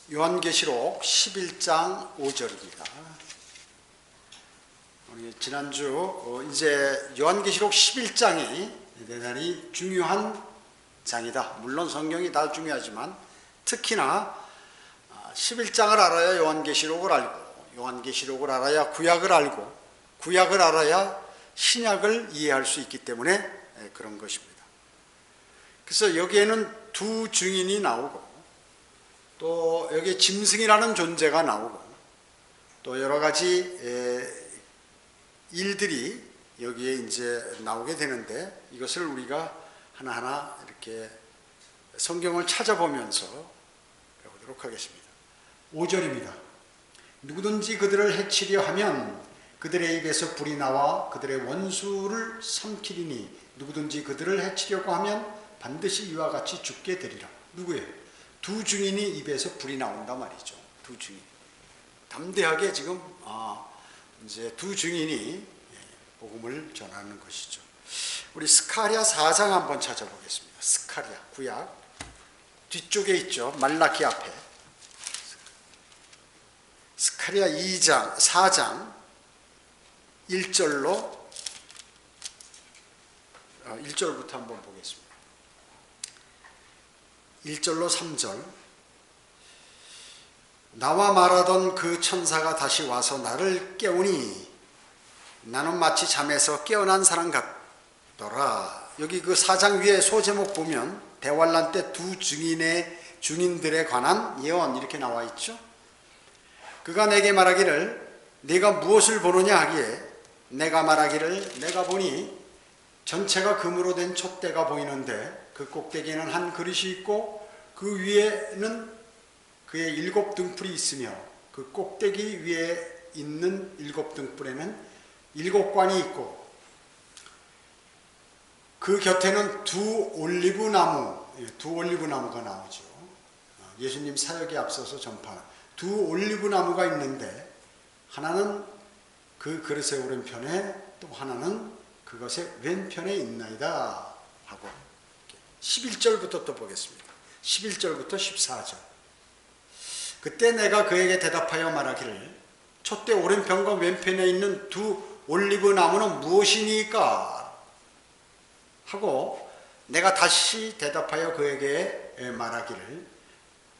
요한계시록 11장 5절입니다. 지난주 이제 요한계시록 11장이 대단히 중요한 장이다. 물론 성경이 다 중요하지만 특히나 11장을 알아야 요한계시록을 알고, 요한계시록을 알아야 구약을 알고, 구약을 알아야 신약을 이해할 수 있기 때문에 그런 것입니다. 그래서 여기에는 두 증인이 나오고, 또 여기에 짐승이라는 존재가 나오고, 또 여러 가지 일들이 여기에 이제 나오게 되는데, 이것을 우리가 하나하나 이렇게 성경을 찾아보면서 배우도록 하겠습니다. 5절입니다. 누구든지 그들을 해치려 하면 그들의 입에서 불이 나와 그들의 원수를 삼키리니 누구든지 그들을 해치려고 하면 반드시 이와 같이 죽게 되리라. 누구예요? 두 증인이 입에서 불이 나온다 말이죠. 두 증인. 담대하게 지금 이제 두 증인이 복음을 전하는 것이죠. 우리 스가랴 4장 한번 찾아보겠습니다. 스가랴 구약 뒤쪽에 있죠. 말라기 앞에. 스가랴 4장 1절부터 한번 보겠습니다. 1절로 3절. 나와 말하던 그 천사가 다시 와서 나를 깨우니 나는 마치 잠에서 깨어난 사람 같더라. 여기 그 4장 위에 소제목 보면 대환란 때 두 증인들에 관한 예언 이렇게 나와 있죠. 그가 내게 말하기를 네가 무엇을 보느냐 하기에 내가 말하기를 내가 보니 전체가 금으로 된 촛대가 보이는데 그 꼭대기에는 한 그릇이 있고 그 위에는 그의 7 등불이 있으며 그 꼭대기 위에 있는 7 등불에는 7 관이 있고 그 곁에는 두 올리브나무가 나오죠. 예수님 사역에 앞서서 전파하는 두 올리브나무가 있는데 하나는 그 그릇의 오른편에 또 하나는 그것의 왼편에 있나이다 하고 11절부터 또 보겠습니다. 11절부터 14절. 그때 내가 그에게 대답하여 말하기를 촛대 오른편과 왼편에 있는 두 올리브 나무는 무엇이니까 하고 내가 다시 대답하여 그에게 말하기를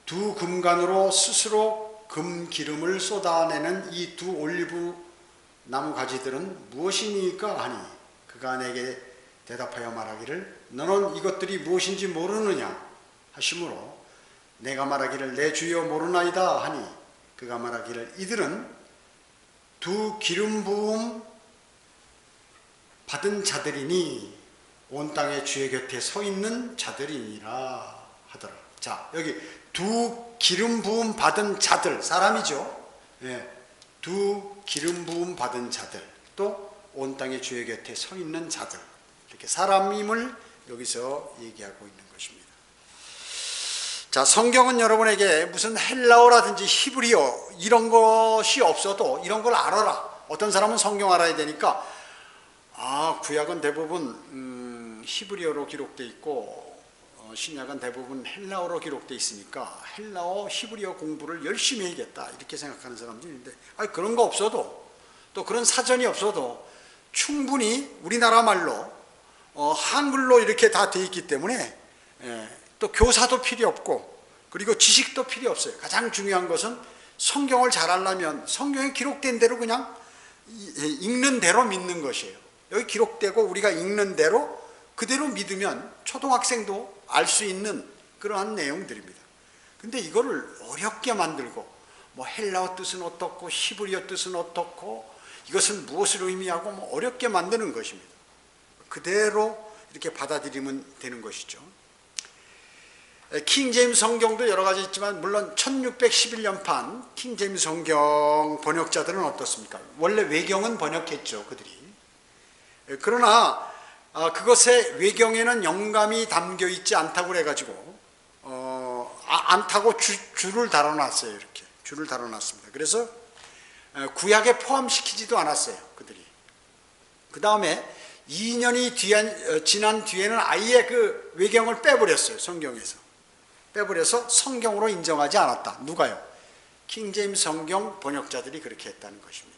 두 금관으로 스스로 금기름을 쏟아내는 이 두 올리브 나무 가지들은 무엇이니까 하니 그가 내게 대답하여 말하기를 너는 이것들이 무엇인지 모르느냐 하시므로 내가 말하기를 내 주여 모르나이다 하니 그가 말하기를 이들은 두 기름 부음 받은 자들이니 온 땅의 주의 곁에 서 있는 자들이니라 하더라. 자, 여기 두 기름 부음 받은 자들, 사람이죠. 두 기름 부음 받은 자들, 또 온 땅의 주의 곁에 서 있는 자들, 이렇게 사람임을 여기서 얘기하고 있는 것입니다. 자, 성경은 여러분에게 무슨 헬라어라든지 히브리어 이런 것이 없어도 이런 걸 알아라. 어떤 사람은 성경 알아야 되니까 구약은 대부분 히브리어로 기록되어 있고 신약은 대부분 헬라어로 기록되어 있으니까 헬라어, 히브리어 공부를 열심히 해야겠다 이렇게 생각하는 사람들이 있는데 그런 거 없어도 또 그런 사전이 없어도 충분히 우리나라 말로 한글로 이렇게 다 되어 있기 때문에 또 교사도 필요 없고 그리고 지식도 필요 없어요. 가장 중요한 것은 성경을 잘 알려면 성경에 기록된 대로 그냥 읽는 대로 믿는 것이에요. 여기 기록되고 우리가 읽는 대로 그대로 믿으면 초등학생도 알 수 있는 그러한 내용들입니다. 근데 이거를 어렵게 만들고 뭐 헬라어 뜻은 어떻고 히브리어 뜻은 어떻고 이것은 무엇을 의미하고 뭐 어렵게 만드는 것입니다. 그대로 이렇게 받아들이면 되는 것이죠. 킹제임스 성경도 여러 가지 있지만 물론 1611년판 킹제임스 성경 번역자들은 어떻습니까? 원래 외경은 번역했죠, 그들이. 그러나 그것의 외경에는 영감이 담겨 있지 않다고 그래가지고 않다고 줄을 달아놨어요. 이렇게 줄을 달아놨습니다. 그래서 구약에 포함시키지도 않았어요, 그들이. 그 다음에 2년이 지난 뒤에는 아예 그 외경을 빼버렸어요, 성경에서. 빼버려서 성경으로 인정하지 않았다. 누가요? 킹제임스 성경 번역자들이 그렇게 했다는 것입니다.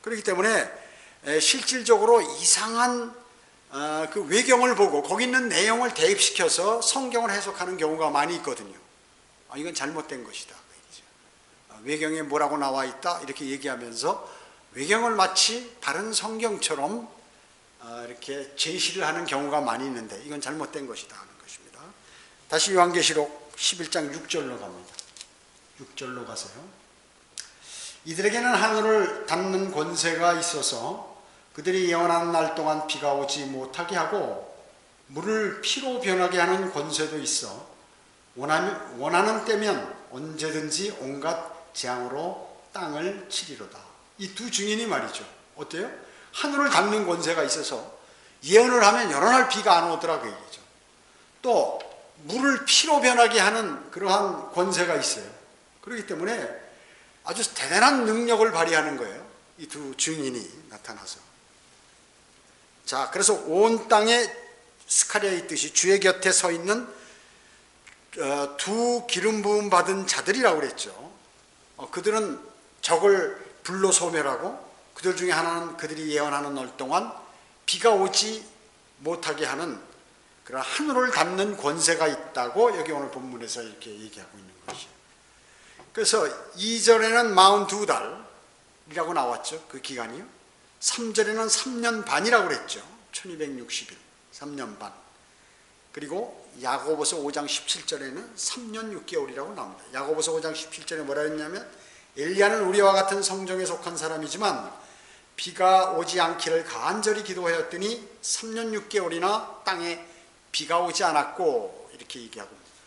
그렇기 때문에 실질적으로 이상한 그 외경을 보고 거기 있는 내용을 대입시켜서 성경을 해석하는 경우가 많이 있거든요. 이건 잘못된 것이다. 외경에 뭐라고 나와 있다 이렇게 얘기하면서 외경을 마치 다른 성경처럼 이렇게 제시를 하는 경우가 많이 있는데 이건 잘못된 것이다 하는 것입니다. 다시 요한계시록 11장 6절로 갑니다. 6절로 가세요. 이들에게는 하늘을 닫는 권세가 있어서 그들이 예언하는 날 동안 비가 오지 못하게 하고 물을 피로 변하게 하는 권세도 있어 원하는 때면 언제든지 온갖 재앙으로 땅을 치리로다. 이 두 증인이 말이죠. 어때요? 하늘을 닫는 권세가 있어서 예언을 하면 여러 날 비가 안 오더라 그 얘기죠. 또 물을 피로 변하게 하는 그러한 권세가 있어요. 그렇기 때문에 아주 대단한 능력을 발휘하는 거예요. 이 두 증인이 나타나서. 자, 그래서 온 땅에 스가랴의 있듯이 주의 곁에 서 있는 두 기름 부음 받은 자들이라고 그랬죠. 그들은 적을 불로 소멸하고 그들 중에 하나는 그들이 예언하는 날 동안 비가 오지 못하게 하는 그런 하늘을 닫는 권세가 있다고 여기 오늘 본문에서 이렇게 얘기하고 있는 것이죠. 그래서 2절에는 42달이라고 나왔죠. 그 기간이요. 3절에는 3년 반이라고 그랬죠. 1260일, 3년 반. 그리고 야고보서 5장 17절에는 3년 6개월이라고 나옵니다. 야고보서 5장 17절에 뭐라 했냐면 엘리야는 우리와 같은 성정에 속한 사람이지만 비가 오지 않기를 간절히 기도하였더니 3년 6개월이나 땅에 비가 오지 않았고 이렇게 얘기하고 있습니다.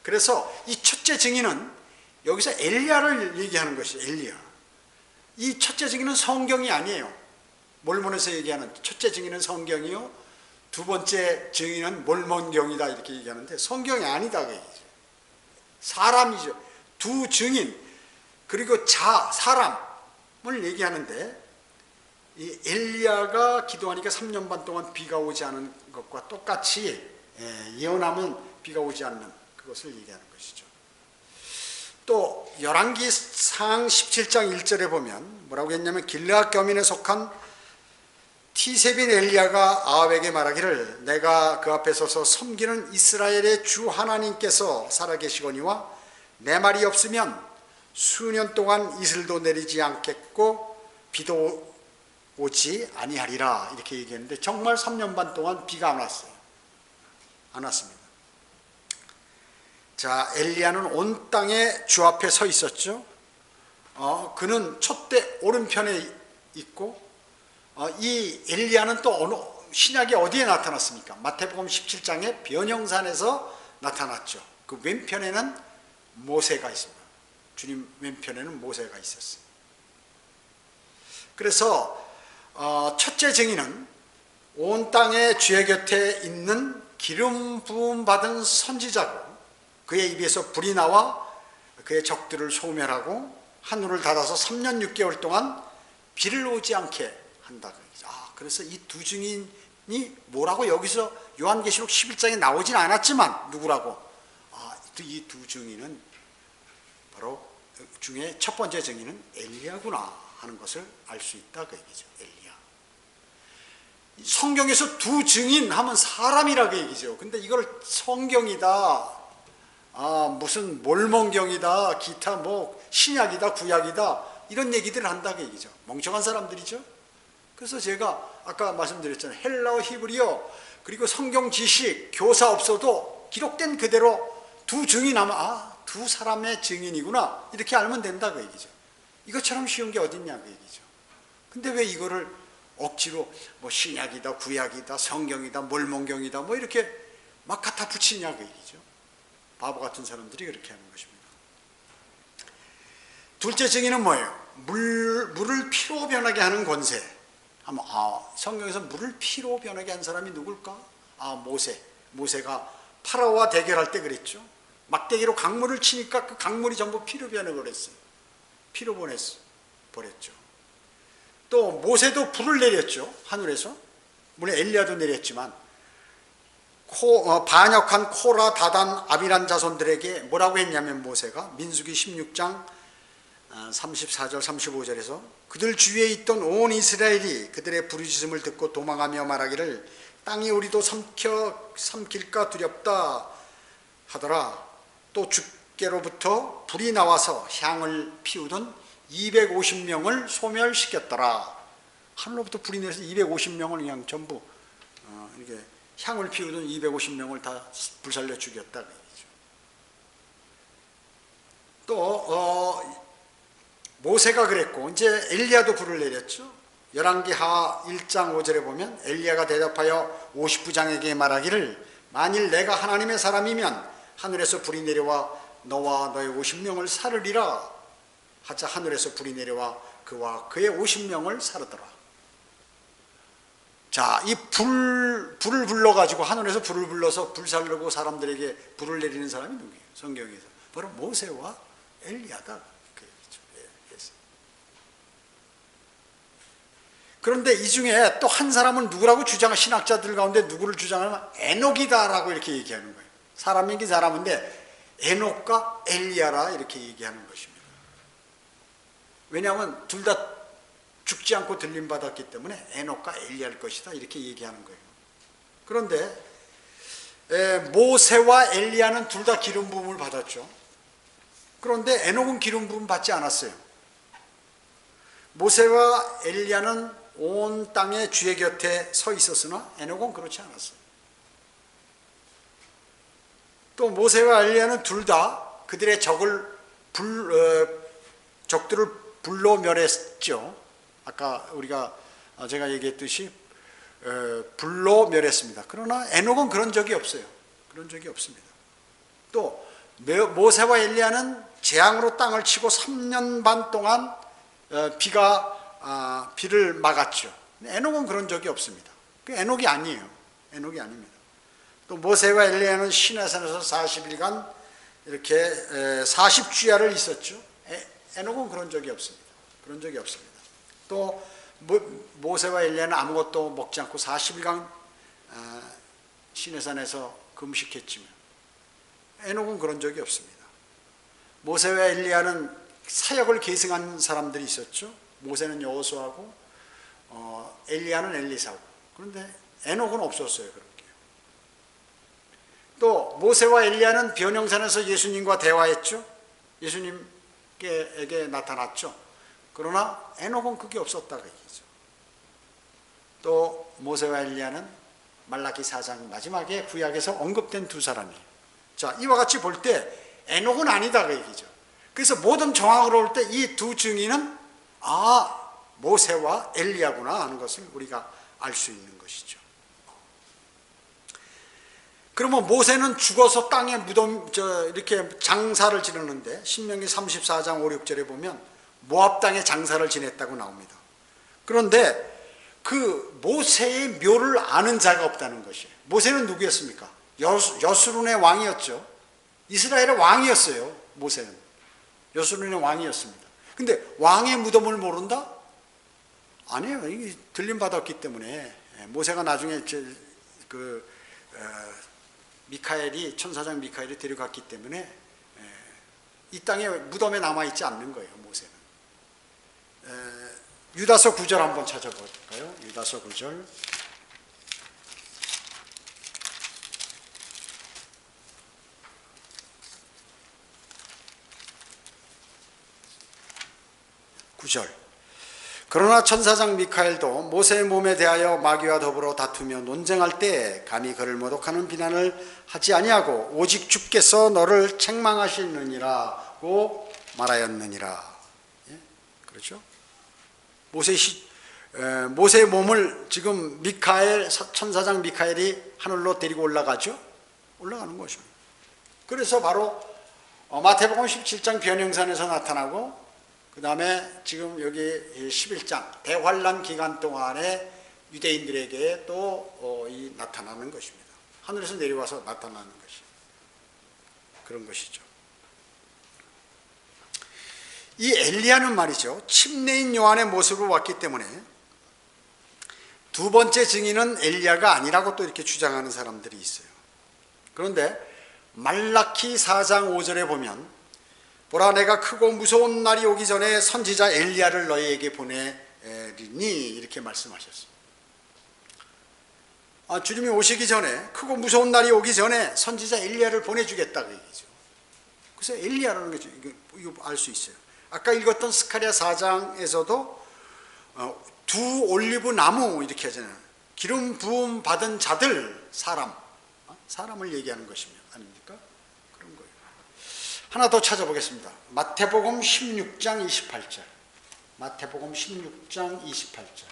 그래서 이 첫째 증인은 여기서 엘리야를 얘기하는 것이에요. 엘리야. 이 첫째 증인은 성경이 아니에요. 몰몬에서 얘기하는 첫째 증인은 성경이요, 두 번째 증인은 몰몬경이다 이렇게 얘기하는데 성경이 아니다 그 얘기죠. 사람이죠. 두 증인 그리고 사람을 얘기하는데 이 엘리야가 기도하니까 3년 반 동안 비가 오지 않은 것과 똑같이 예언하면 비가 오지 않는 그것을 얘기하는 것이죠. 또 열왕기상 17장 1절에 보면 뭐라고 했냐면 길르앗 거민에 속한 티세빈 엘리야가 아합에게 말하기를 내가 그 앞에 서서 섬기는 이스라엘의 주 하나님께서 살아계시거니와 내 말이 없으면 수년 동안 이슬도 내리지 않겠고 비도 오지 아니하리라 이렇게 얘기했는데 정말 3년 반 동안 비가 안 왔어요. 안 왔습니다. 자, 엘리야는 온 땅에 주 앞에 서 있었죠. 그는 촛대 오른편에 있고 이 엘리야는 또 어느 신약에 어디에 나타났습니까? 마태복음 17장에 변형산에서 나타났죠. 그 왼편에는 모세가 있습니다. 주님 왼편에는 모세가 있었어요. 그래서 첫째 증인은 온 땅의 주의 곁에 있는 기름 부음 받은 선지자고 그의 입에서 불이 나와 그의 적들을 소멸하고 하늘을 닫아서 3년 6개월 동안 비를 오지 않게 한다. 그래서 이 두 증인이 뭐라고 여기서 요한계시록 11장에 나오진 않았지만 누구라고? 이 두 증인은 바로 중에 첫 번째 증인은 엘리야구나 하는 것을 알 수 있다 그 얘기죠. 엘리야. 성경에서 두 증인 하면 사람이라고 얘기죠. 근데 이걸 성경이다, 무슨 몰몬경이다, 기타 뭐 신약이다, 구약이다 이런 얘기들을 한다 그 얘기죠. 멍청한 사람들이죠. 그래서 제가 아까 말씀드렸잖아요. 헬라어, 히브리어 그리고 성경 지식, 교사 없어도 기록된 그대로 두 증인하면 두 사람의 증인이구나 이렇게 알면 된다 그 얘기죠. 이것처럼 쉬운 게 어딨냐 그 얘기죠. 근데 왜 이거를 억지로 뭐 신약이다, 구약이다, 성경이다, 몰몬경이다 뭐 이렇게 막 갖다 붙이냐 그 얘기죠. 바보 같은 사람들이 그렇게 하는 것입니다. 둘째 증인은 뭐예요? 물을 피로 변하게 하는 권세. 성경에서 물을 피로 변하게 한 사람이 누굴까? 모세가 파라오와 대결할 때 그랬죠. 막대기로 강물을 치니까 그 강물이 전부 피로 변해버렸어요. 피로 버렸죠. 또 모세도 불을 내렸죠. 하늘에서. 물론 엘리야도 내렸지만 반역한 코라, 다단, 아비란 자손들에게 뭐라고 했냐면 모세가 민수기 16장 34절 35절에서 그들 주위에 있던 온 이스라엘이 그들의 부르짖음을 듣고 도망하며 말하기를 땅이 우리도 삼킬까 두렵다 하더라. 또 주께로부터 불이 나와서 향을 피우던 250명을 소멸시켰더라. 하늘로부터 불이 내려서 250명을 그냥 전부 이렇게 향을 피우던 250명을 다 불살려 죽였다. 또 모세가 그랬고 이제 엘리야도 불을 내렸죠. 열왕기하 1장 5절에 보면 엘리야가 대답하여 50부장에게 말하기를 만일 내가 하나님의 사람이면 하늘에서 불이 내려와 너와 너의 50명을 살으리라 하자 하늘에서 불이 내려와 그와 그의 50명을 살았더라. 자, 이 불을 불러가지고 하늘에서 불을 불러서 불살르고 사람들에게 불을 내리는 사람이 누구예요? 성경에서 바로 모세와 엘리야다. 그런데 이 중에 또 한 사람은 누구라고 신학자들 가운데 누구를 주장하면 에녹이다라고 이렇게 얘기하는 거예요. 사람이긴 사람인데 에녹과 엘리야라 이렇게 얘기하는 것입니다. 왜냐하면 둘 다 죽지 않고 들림받았기 때문에 에녹과 엘리야일 것이다 이렇게 얘기하는 거예요. 그런데 모세와 엘리야는 둘 다 기름 부음을 받았죠. 그런데 에녹은 기름 부음 받지 않았어요. 모세와 엘리야는 온 땅의 주의 곁에 서 있었으나 에녹은 그렇지 않았어요. 또 모세와 엘리야는 둘 다 그들의 적들을 불로 멸했죠. 아까 제가 얘기했듯이 불로 멸했습니다. 그러나 에녹은 그런 적이 없어요. 그런 적이 없습니다. 또 모세와 엘리야는 재앙으로 땅을 치고 3년 반 동안 비를 막았죠. 에녹은 그런 적이 없습니다. 에녹이 아니에요. 에녹이 아닙니다. 또 모세와 엘리야는 시내산에서 40일간 이렇게 40주야를 있었죠. 에녹은 그런 적이 없습니다. 그런 적이 없습니다. 또 모세와 엘리야는 아무것도 먹지 않고 40일간 시내산에서 금식했지만 에녹은 그런 적이 없습니다. 모세와 엘리야는 사역을 계승한 사람들이 있었죠. 모세는 여호수아고 엘리야는 엘리사고. 그런데 에녹은 없었어요. 그렇게. 또 모세와 엘리야는 변형산에서 예수님과 대화했죠. 예수님에게 나타났죠. 그러나 에녹은 그게 없었다고 얘기죠. 또 모세와 엘리야는 말라기 4장 마지막에 구약에서 언급된 두 사람이에요. 자, 이와 같이 볼 때 에녹은 아니다 그 얘기죠. 그래서 모든 정황으로 볼 때 이 두 증인은 모세와 엘리야구나 하는 것을 우리가 알 수 있는 것이죠. 그러면 모세는 죽어서 땅에 이렇게 장사를 지르는데 신명기 34장 5, 6절에 보면 모압 땅에 장사를 지냈다고 나옵니다. 그런데 그 모세의 묘를 아는 자가 없다는 것이에요. 모세는 누구였습니까? 여수룬의 왕이었죠. 이스라엘의 왕이었어요. 모세는 여수룬의 왕이었습니다. 근데 왕의 무덤을 모른다? 아니에요. 이게 들림받았기 때문에. 모세가 나중에 미카엘이, 천사장 미카엘이 데려갔기 때문에 이 땅에 무덤에 남아있지 않는 거예요. 모세는. 유다서 9절 한번 찾아볼까요? 유다서 9절. 그러나 천사장 미카엘도 모세의 몸에 대하여 마귀와 더불어 다투며 논쟁할 때 감히 그를 모독하는 비난을 하지 아니하고 오직 주께서 너를 책망하시느니라고 말하였느니라. 예? 그렇죠? 모세의 몸을 지금 천사장 미카엘이 하늘로 데리고 올라가죠? 올라가는 것입니다. 그래서 바로 마태복음 17장 변형산에서 나타나고 그 다음에 지금 여기 11장 대환란 기간 동안에 유대인들에게 또 나타나는 것입니다. 하늘에서 내려와서 나타나는 것이 그런 것이죠. 이 엘리야는 말이죠. 침례인 요한의 모습으로 왔기 때문에 두 번째 증인은 엘리야가 아니라고 또 이렇게 주장하는 사람들이 있어요. 그런데 말라키 4장 5절에 보면 보라 내가 크고 무서운 날이 오기 전에 선지자 엘리야를 너희에게 보내리니 이렇게 말씀하셨습니다. 주님이 오시기 전에 크고 무서운 날이 오기 전에 선지자 엘리야를 보내주겠다고 얘기죠. 그래서 엘리야라는 거죠. 이거 알 수 있어요. 아까 읽었던 스가랴 4장에서도 두 올리브 나무 이렇게 하잖아요. 기름 부음 받은 자들 사람을 얘기하는 것입니다. 아닙니까? 그런 거예요. 하나 더 찾아보겠습니다. 마태복음 16장 28절. 마태복음 16장 28절.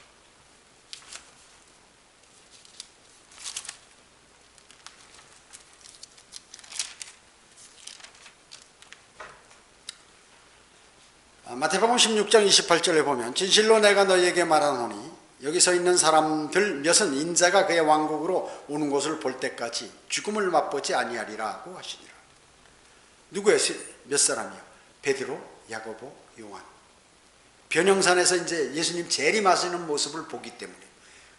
마태복음 16장 28절에 보면 진실로 내가 너희에게 말하노니 여기 서 있는 사람들 몇은 인자가 그의 왕국으로 오는 것을 볼 때까지 죽음을 맛보지 아니하리라고 하시니라. 누구예요? 몇 사람이요? 베드로, 야고보, 요한. 변형산에서 이제 예수님 재림하시는 모습을 보기 때문에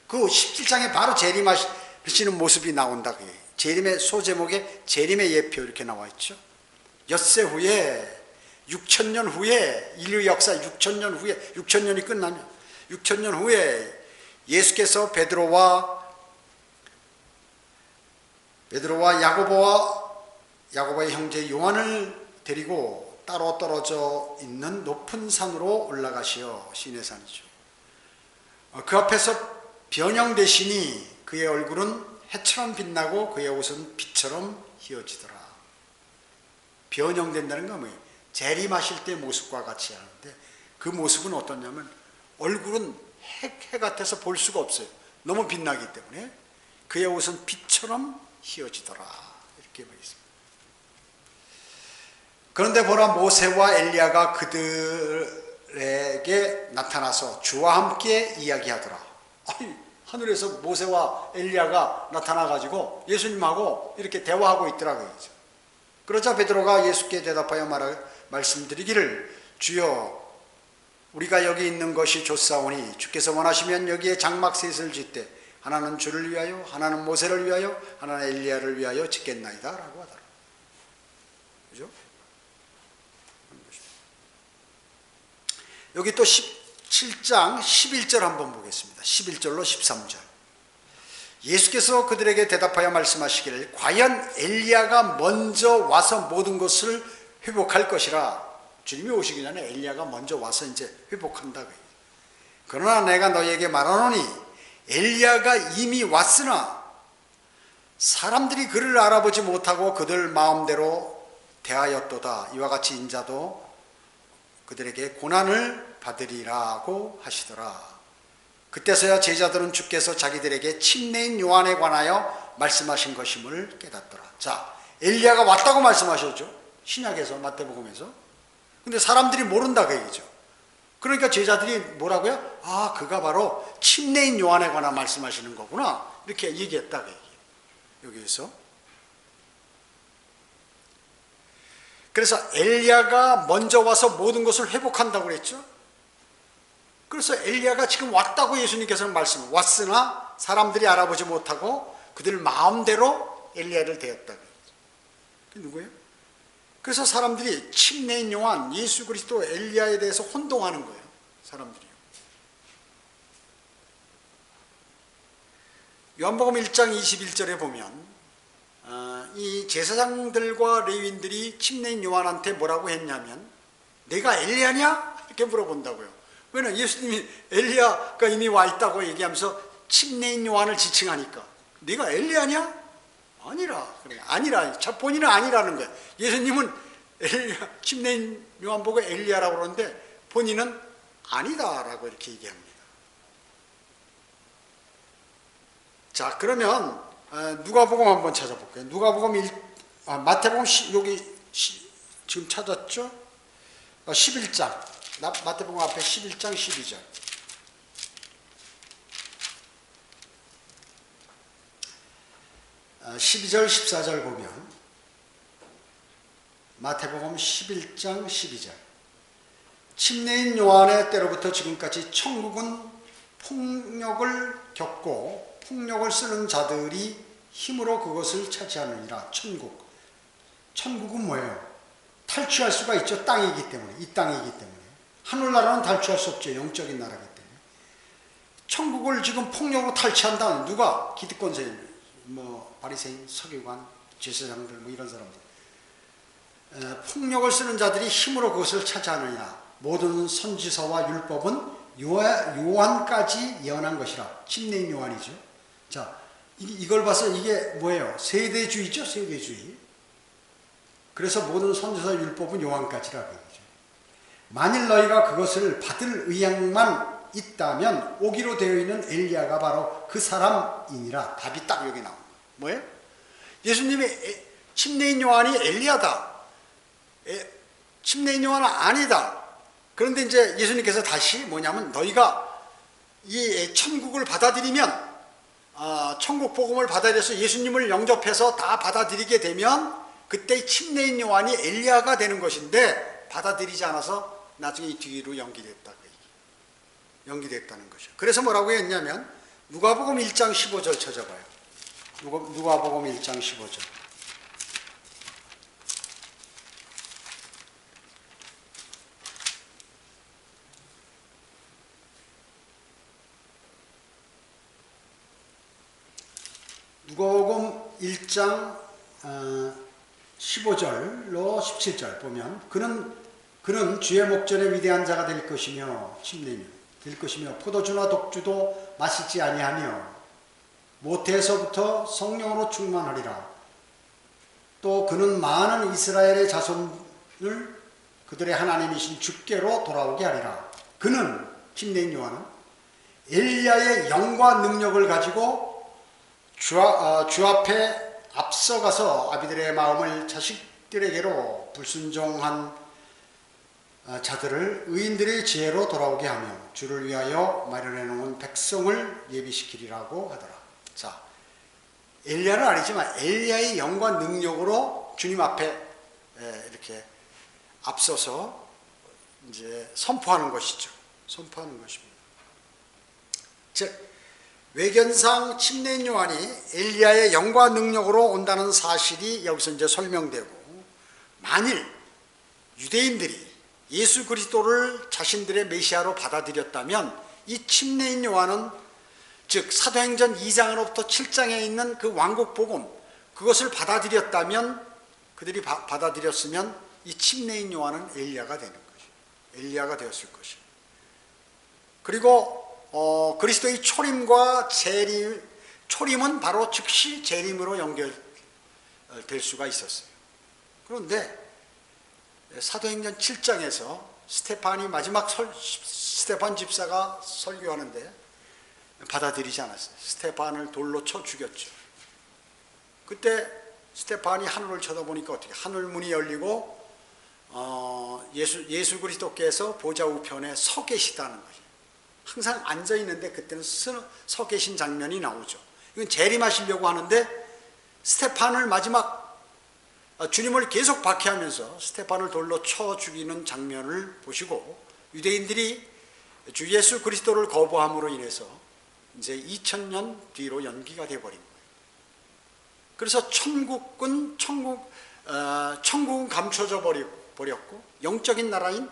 그 17장에 바로 재림하시는 모습이 나온다. 재림의 소제목에 재림의 예표 이렇게 나와 있죠. 엿새 후에 6,000년 후에 인류 역사 6,000년 후에 6,000년이 끝나면 6,000년 후에 예수께서 베드로와 야고보의 형제 요한을 데리고 따로 떨어져 있는 높은 산으로 올라가시어 시내산이죠. 그 앞에서 변형되시니 그의 얼굴은 해처럼 빛나고 그의 옷은 빛처럼 휘어지더라. 변형된다는 건 뭐예요? 재림하실 때 모습과 같이 하는데 그 모습은 어떠냐면 얼굴은 해 같아서 볼 수가 없어요. 너무 빛나기 때문에 그의 옷은 빛처럼 휘어지더라. 이렇게 되어 있습니다. 그런데 보라 모세와 엘리야가 그들에게 나타나서 주와 함께 이야기하더라. 하늘에서 모세와 엘리야가 나타나가지고 예수님하고 이렇게 대화하고 있더라고요. 그러자 베드로가 예수께 대답하여 말씀드리기를 주여 우리가 여기 있는 것이 좋사오니 주께서 원하시면 여기에 장막셋을 짓되 하나는 주를 위하여 하나는 모세를 위하여 하나는 엘리야를 위하여 짓겠나이다 라고 하더라. 그죠? 여기 또 17장 11절 한번 보겠습니다. 11절로 13절. 예수께서 그들에게 대답하여 말씀하시기를 과연 엘리야가 먼저 와서 모든 것을 회복할 것이라. 주님이 오시기 전에 엘리야가 먼저 와서 이제 회복한다고. 그러나 내가 너희에게 말하노니 엘리야가 이미 왔으나 사람들이 그를 알아보지 못하고 그들 마음대로 대하였도다. 이와 같이 인자도 그들에게 고난을 받으리라고 하시더라. 그때서야 제자들은 주께서 자기들에게 침례인 요한에 관하여 말씀하신 것임을 깨닫더라. 자, 엘리야가 왔다고 말씀하셨죠. 신약에서, 마태복음에서. 근데 사람들이 모른다 그 얘기죠. 그러니까 제자들이 뭐라고요? 아, 그가 바로 침례인 요한에 관한 말씀하시는 거구나. 이렇게 얘기했다 그 얘기예요. 여기에서. 그래서 엘리야가 먼저 와서 모든 것을 회복한다고 그랬죠. 그래서 엘리야가 지금 왔다고 예수님께서는 왔으나 사람들이 알아보지 못하고 그들 마음대로 엘리야를 대했다고 그랬죠. 그게 누구예요? 그래서 사람들이 침례인 요한, 예수 그리스도, 엘리야에 대해서 혼동하는 거예요. 사람들이요. 요한복음 1장 21절에 보면 이 제사장들과 레위인들이 침례인 요한한테 뭐라고 했냐면 내가 엘리야냐? 이렇게 물어본다고요. 왜냐면 예수님이 엘리야가 이미 와 있다고 얘기하면서 침례인 요한을 지칭하니까 네가 엘리야냐? 아니라. 그래. 아니라. 본인은 아니라는 거예요. 예수님은 엘리야, 침례인 요한 보고 엘리야라고 그러는데 본인은 아니다라고 이렇게 얘기합니다. 자, 그러면 누가복음 한번 찾아볼게요. 누가복음 마태복음 여기 지금 찾았죠? 11장. 마태복음 앞에 11장 12절. 12절 14절 보면 마태복음 11장 12절. 침례인 요한의 때로부터 지금까지 천국은 폭력을 겪고 폭력을 쓰는 자들이 힘으로 그것을 차지하느니라. 천국은 뭐예요? 탈취할 수가 있죠. 땅이기 때문에. 이 땅이기 때문에. 하늘나라는 탈취할 수 없죠. 영적인 나라기 때문에. 천국을 지금 폭력으로 탈취한다. 누가? 기득권세인, 바리새인, 서기관, 제사장들, 이런 사람들. 폭력을 쓰는 자들이 힘으로 그것을 차지하느냐. 모든 선지서와 율법은 요한까지 예언한 것이라. 침례인 요한이죠. 자, 이걸 봐서 이게 뭐예요? 세대주의죠. 세대주의. 그래서 모든 선지서 율법은 요한까지라고 얘기죠. 만일 너희가 그것을 받을 의향만 있다면 오기로 되어 있는 엘리야가 바로 그 사람이니라. 답이 딱 여기 나옵니다. 뭐예요? 예수님의 침례인 요한이 엘리야다. 침례인 요한은 아니다. 그런데 이제 예수님께서 다시 뭐냐면 너희가 이 천국을 받아들이면 천국 복음을 받아들여서 예수님을 영접해서 다 받아들이게 되면 그때 침례인 요한이 엘리야가 되는 것인데 받아들이지 않아서 나중에 이 뒤로 연기됐다는 것이죠. 그래서 뭐라고 했냐면 누가복음 1장 15절 찾아봐요. 누가복음 1장 15절. 누가복음 1장 15절로 17절 보면 그는 주의 목전에 위대한 자가 될 것이며 침례인 될 것이며 포도주나 독주도 마시지 아니하며 모태에서부터 성령으로 충만하리라. 또 그는 많은 이스라엘의 자손을 그들의 하나님이신 주께로 돌아오게 하리라. 그는 침례인 요한은 엘리야의 영과 능력을 가지고 주 앞에 앞서가서 아비들의 마음을 자식들에게로 불순종한 자들을 의인들의 지혜로 돌아오게 하며 주를 위하여 마련해 놓은 백성을 예비시키리라고 하더라. 자, 엘리야는 아니지만 엘리야의 영과 능력으로 주님 앞에 이렇게 앞서서 이제 선포하는 것이죠. 선포하는 것입니다. 즉 외견상 침례인 요한이 엘리야의 영과 능력으로 온다는 사실이 여기서 이제 설명되고, 만일 유대인들이 예수 그리스도를 자신들의 메시아로 받아들였다면 이 침례인 요한은 즉 사도행전 2장으로부터 7장에 있는 그 왕국 복음, 그것을 받아들였다면, 그들이 받아들였으면 이 침례인 요한은 엘리야가 되는 것이에요. 엘리야가 되었을 것이에요. 그리고 그리스도의 초림과 재림, 초림은 바로 즉시 재림으로 연결될 수가 있었어요. 그런데 사도행전 7장에서 스테판이 마지막 스테판 집사가 설교하는데 받아들이지 않았어요. 스테판을 돌로 쳐 죽였죠. 그때 스테판이 하늘을 쳐다보니까 어떻게 하늘문이 열리고 예수 그리스도께서 보좌 우편에 서 계시다는 거죠. 항상 앉아 있는데 그때는 서 계신 장면이 나오죠. 이건 재림하시려고 하는데 스테판을 마지막 주님을 계속 박해하면서 스테판을 돌로 쳐 죽이는 장면을 보시고 유대인들이 주 예수 그리스도를 거부함으로 인해서 이제 2000년 뒤로 연기가 되어버린 거예요. 그래서 천국은 감춰져 버렸고 영적인 나라인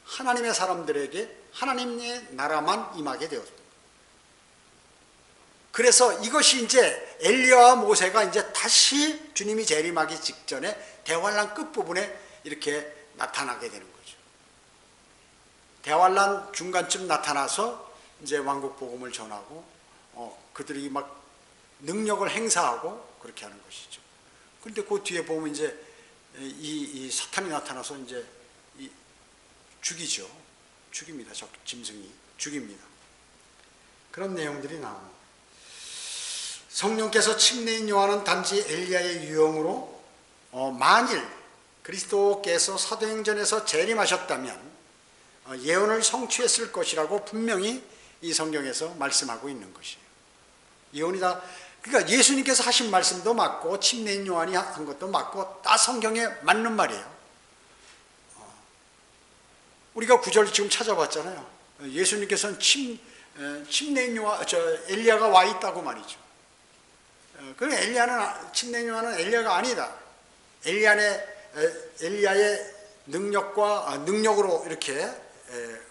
하나님의 사람들에게 하나님의 나라만 임하게 되었습니다. 그래서 이것이 이제 엘리야와 모세가 이제 다시 주님이 재림하기 직전에 대환란 끝부분에 이렇게 나타나게 되는 거죠. 대환란 중간쯤 나타나서 이제 왕국 복음을 전하고 그들이 막 능력을 행사하고 그렇게 하는 것이죠. 그런데 그 뒤에 보면 이제 이 사탄이 나타나서 이제 죽입니다. 짐승이 죽입니다. 그런 내용들이 나옵니다. 성령께서 침례인 요한은 단지 엘리야의 유형으로 만일 그리스도께서 사도행전에서 재림하셨다면 예언을 성취했을 것이라고 분명히 이 성경에서 말씀하고 있는 것이에요. 예언이 다, 그러니까 예수님께서 하신 말씀도 맞고 침례인 요한이 한 것도 맞고 다 성경에 맞는 말이에요. 우리가 구절 지금 찾아봤잖아요. 예수님께서는 침례인 요한, 엘리야가 와 있다고 말이죠. 그 엘리야는 침례요한은 엘리야가 아니다. 엘리야의 능력으로 이렇게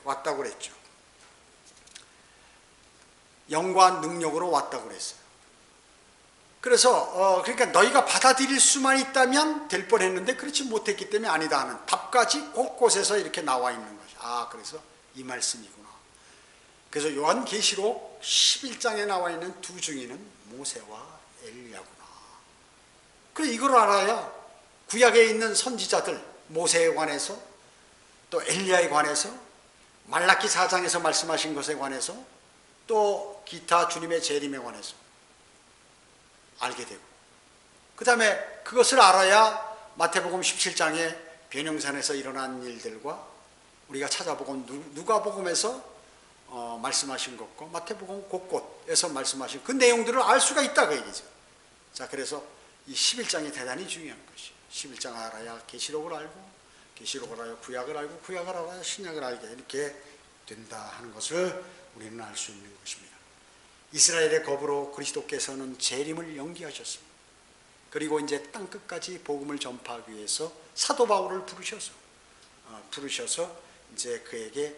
왔다고 그랬죠. 영과 능력으로 왔다고 그랬어요. 그래서 그러니까 너희가 받아들일 수만 있다면 될 뻔했는데 그렇지 못했기 때문에 아니다 하는 답까지 곳곳에서 이렇게 나와 있는 것이. 그래서 이 말씀이구나. 그래서 요한계시록 11장에 나와 있는 두 증인은 모세와 엘리야구나. 그래 이걸 알아야 구약에 있는 선지자들 모세에 관해서 또 엘리야에 관해서 말라기 4장에서 말씀하신 것에 관해서 또 기타 주님의 재림에 관해서 알게 되고, 그 다음에 그것을 알아야 마태복음 17장에 변형산에서 일어난 일들과 우리가 찾아보고 누가복음에서 말씀하신 것과 마태복음 곳곳에서 말씀하신 그 내용들을 알 수가 있다 그 얘기죠. 자, 그래서 이 11장이 대단히 중요한 것이, 11장 알아야 계시록을 알고, 계시록을 알아야 구약을 알고, 구약을 알아야 신약을 알게 이렇게 된다 하는 것을 우리는 알 수 있는 것입니다. 이스라엘의 겁으로 그리스도께서는 재림을 연기하셨습니다. 그리고 이제 땅끝까지 복음을 전파하기 위해서 사도 바울을 부르셔서 이제 그에게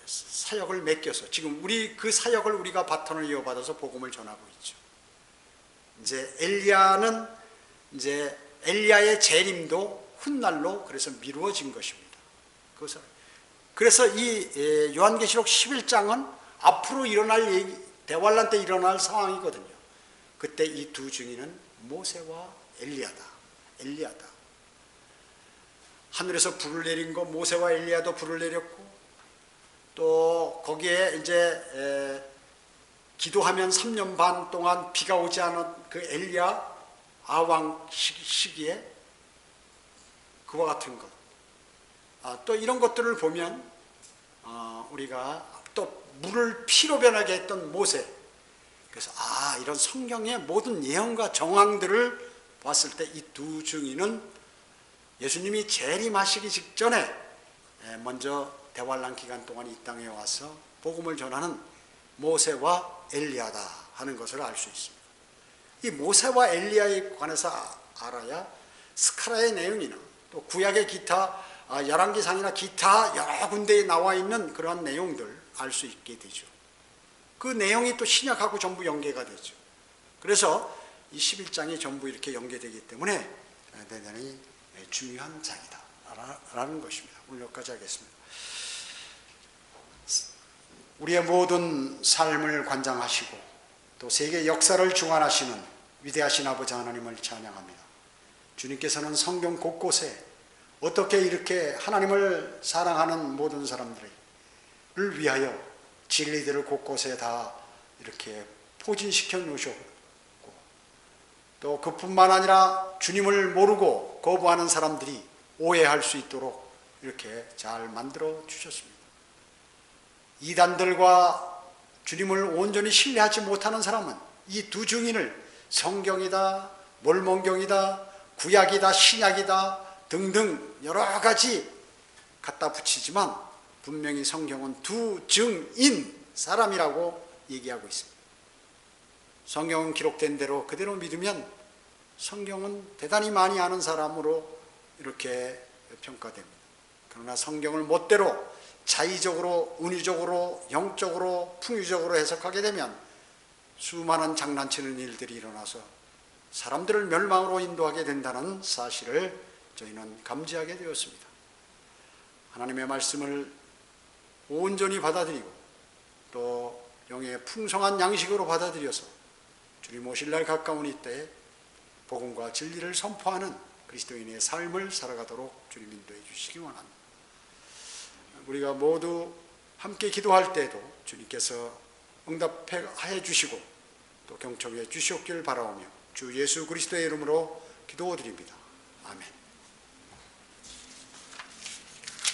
사역을 맡겨서 지금 그 사역을 우리가 바톤을 이어받아서 복음을 전하고 있죠. 이제 엘리야의 재림도 훗날로 그래서 미루어진 것입니다. 그래서 이 요한계시록 11장은 앞으로 일어날 대환란 때 일어날 상황이거든요. 그때 이 두 증인은 모세와 엘리야다. 하늘에서 불을 내린 거 모세와 엘리야도 불을 내렸고, 또 거기에 이제 기도하면 3년 반 동안 비가 오지 않은 그 엘리야 아왕 시기에 그와 같은 것. 또 이런 것들을 보면 우리가 또 물을 피로 변하게 했던 모세. 그래서 이런 성경의 모든 예언과 정황들을 봤을 때 이 두 증인은 예수님이 재림하시기 직전에 먼저 대환란 기간 동안 이 땅에 와서 복음을 전하는 모세와 엘리야다 하는 것을 알 수 있습니다. 이 모세와 엘리야에 관해서 알아야 스가랴의 내용이나 또 구약의 기타 열왕기상이나 기타 여러 군데에 나와 있는 그러한 내용들 알 수 있게 되죠. 그 내용이 또 신약하고 전부 연계가 되죠. 그래서 이 11장이 전부 이렇게 연계되기 때문에 대단히 중요한 장이다 라는 것입니다. 오늘 여기까지 하겠습니다. 우리의 모든 삶을 관장하시고 또 세계 역사를 주관하시는 위대하신 아버지 하나님을 찬양합니다. 주님께서는 성경 곳곳에 어떻게 이렇게 하나님을 사랑하는 모든 사람들을 위하여 진리들을 곳곳에 다 이렇게 포진시켜 놓으셨고, 또 그뿐만 아니라 주님을 모르고 거부하는 사람들이 오해할 수 있도록 이렇게 잘 만들어 주셨습니다. 이단들과 주님을 온전히 신뢰하지 못하는 사람은 이 두 증인을 성경이다, 몰몬경이다, 구약이다, 신약이다 등등 여러 가지 갖다 붙이지만 분명히 성경은 두 증인 사람이라고 얘기하고 있습니다. 성경은 기록된 대로 그대로 믿으면 성경은 대단히 많이 아는 사람으로 이렇게 평가됩니다. 그러나 성경을 멋대로 자의적으로, 은유적으로, 영적으로, 풍유적으로 해석하게 되면 수많은 장난치는 일들이 일어나서 사람들을 멸망으로 인도하게 된다는 사실을 저희는 감지하게 되었습니다. 하나님의 말씀을 온전히 받아들이고 또 영의 풍성한 양식으로 받아들여서 주님 오실 날 가까운 이때에 복음과 진리를 선포하는 그리스도인의 삶을 살아가도록 주님 인도해 주시기 원합니다. 우리가 모두 함께 기도할 때에도 주님께서 응답해 주시고 또 경청해 주시옵기를 바라오며 주 예수 그리스도의 이름으로 기도드립니다. 아멘.